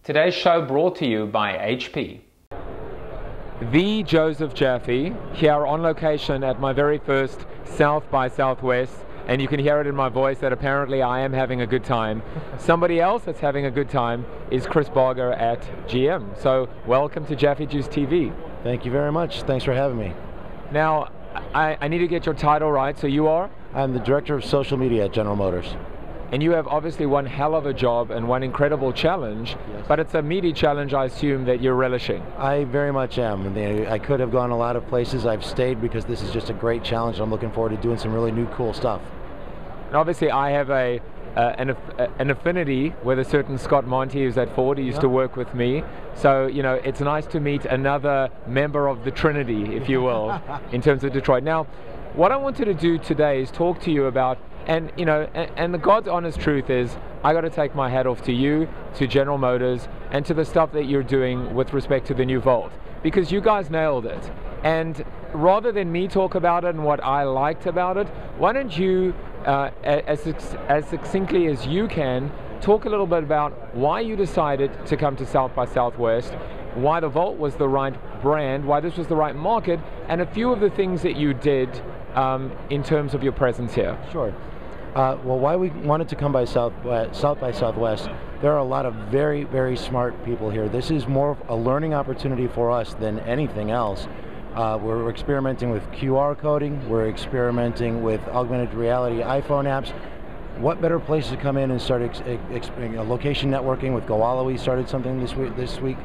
Today's show brought to you by HP. The Joseph Jaffe here on location at my very first South by Southwest, and you can hear it in my voice that apparently I am having a good time. Somebody else that's having a good time is Chris Barger at GM. So welcome to JJTV. Thank you very much. Thanks for having me. Now, I need to get your title right. So you are? I'm the Director of Social Media at General Motors. And you have obviously one hell of a job and one incredible challenge, yes. But it's a meaty challenge, I assume, that you're relishing. I very much am. I could have gone a lot of places. I've stayed because this is just a great challenge. I'm looking forward to doing some really new, cool stuff. And obviously, I have an affinity with a certain Scott Monty who's at Ford. He used to work with me. So, you know, it's nice to meet another member of the Trinity, if you will, in terms of Detroit. Now, what I wanted to do today is talk to you about, and you know, and the God's honest truth is, I got to take my hat off to you, to General Motors, and to the stuff that you're doing with respect to the new Volt, because you guys nailed it. And rather than me talk about it and what I liked about it, why don't you, as succinctly as you can, talk a little bit about why you decided to come to South by Southwest, why the Volt was the right brand, why this was the right market, and a few of the things that you did in terms of your presence here. Sure. Well, why we wanted to come by South by Southwest, there are a lot of very, very smart people here. This is more of a learning opportunity for us than anything else. We're experimenting with QR coding, we're experimenting with augmented reality iPhone apps. What better place to come in and start location networking with Goala? We started something this week.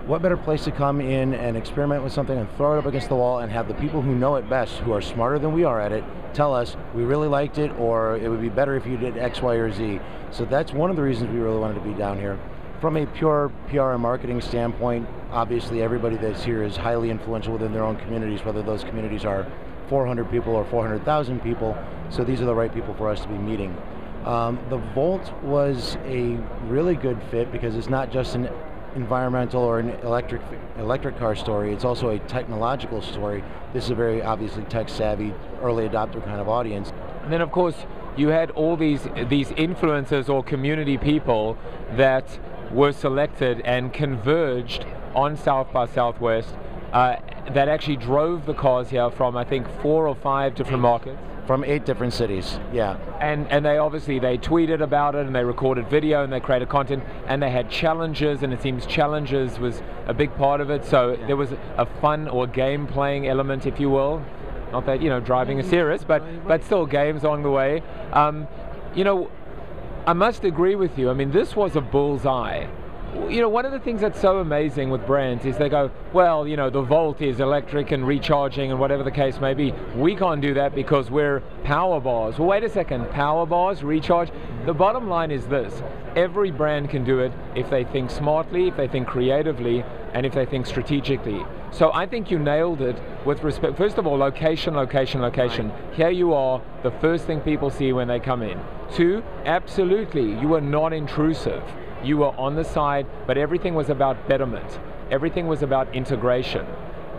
What better place to come in and experiment with something and throw it up against the wall and have the people who know it best, who are smarter than we are at it, tell us we really liked it, or it would be better if you did X, Y, or Z. So that's one of the reasons we really wanted to be down here. From a pure PR and marketing standpoint, obviously everybody that's here is highly influential within their own communities, whether those communities are 400 people or 400,000 people, so these are the right people for us to be meeting. The Volt was a really good fit because it's not just an environmental or an electric car story, it's also a technological story. This is a very obviously tech-savvy, early adopter kind of audience. And then of course, you had all these influencers or community people that were selected and converged on South by Southwest that actually drove the cars here from, I think, 4 or 5 different markets. From 8 different cities, yeah. And they obviously, they tweeted about it and they recorded video and they created content and they had challenges, and it seems challenges was a big part of it. So yeah, there was a fun or game playing element, if you will. Not that, you know, driving is serious, but still games along the way. You know, I must agree with you. I mean, this was a bullseye. You know, one of the things that's so amazing with brands is they go, well, you know, the Volt is electric and recharging and whatever the case may be. We can't do that because we're power bars. Well, wait a second, power bars, recharge? The bottom line is this: every brand can do it if they think smartly, if they think creatively, and if they think strategically. So I think you nailed it with respect. First of all, location, location, location. Right. Here you are, the first thing people see when they come in. 2, absolutely, you were not intrusive. You were on the side, but everything was about betterment. Everything was about integration.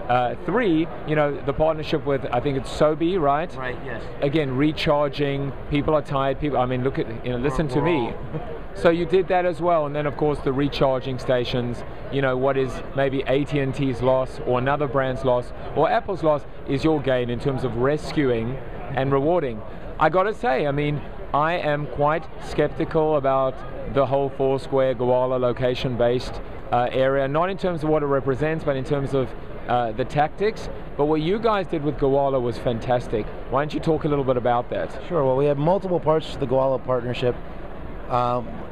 3, you know, the partnership with, I think it's SxSW, right? Right, yes. Again, recharging, people are tired, people, I mean, look at, you know, listen to me. So you did that as well, and then of course the recharging stations, you know, what is maybe AT&T's loss or another brand's loss or Apple's loss is your gain in terms of rescuing and rewarding. I gotta say, I mean, I am quite skeptical about the whole Foursquare Goala location-based area, not in terms of what it represents, but in terms of the tactics. But what you guys did with Goala was fantastic. Why don't you talk a little bit about that? Sure. Well, we have multiple parts to the Goala partnership.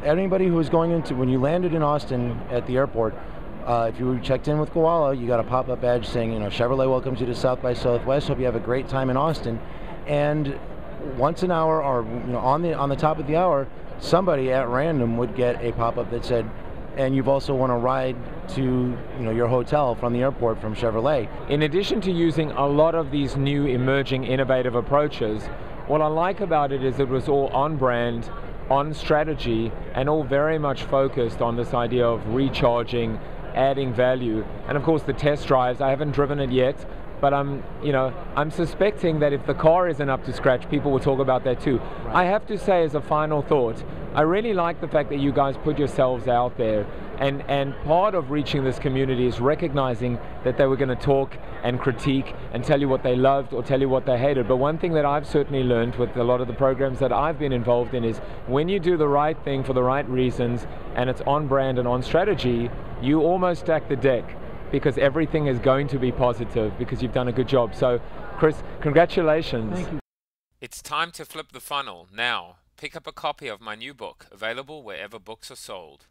Anybody who is going into, when you landed in Austin at the airport, if you checked in with Goala, you got a pop-up badge saying, you know, Chevrolet welcomes you to South by Southwest. Hope you have a great time in Austin. And once an hour, or you know, on the top of the hour, somebody at random would get a pop-up that said, and you've also won a ride to, you know, your hotel from the airport from Chevrolet. In addition to using a lot of these new emerging innovative approaches, what I like about it is it was all on brand, on strategy, and all very much focused on this idea of recharging, adding value. And of course the test drives, I haven't driven it yet, but I'm suspecting that if the car isn't up to scratch, people will talk about that too. Right. I have to say, as a final thought, I really like the fact that you guys put yourselves out there And part of reaching this community is recognizing that they were going to talk and critique and tell you what they loved or tell you what they hated. But one thing that I've certainly learned with a lot of the programs that I've been involved in is when you do the right thing for the right reasons and it's on brand and on strategy, you almost stack the deck because everything is going to be positive because you've done a good job. So Chris, congratulations. Thank you. It's time to flip the funnel now. Pick up a copy of my new book, available wherever books are sold.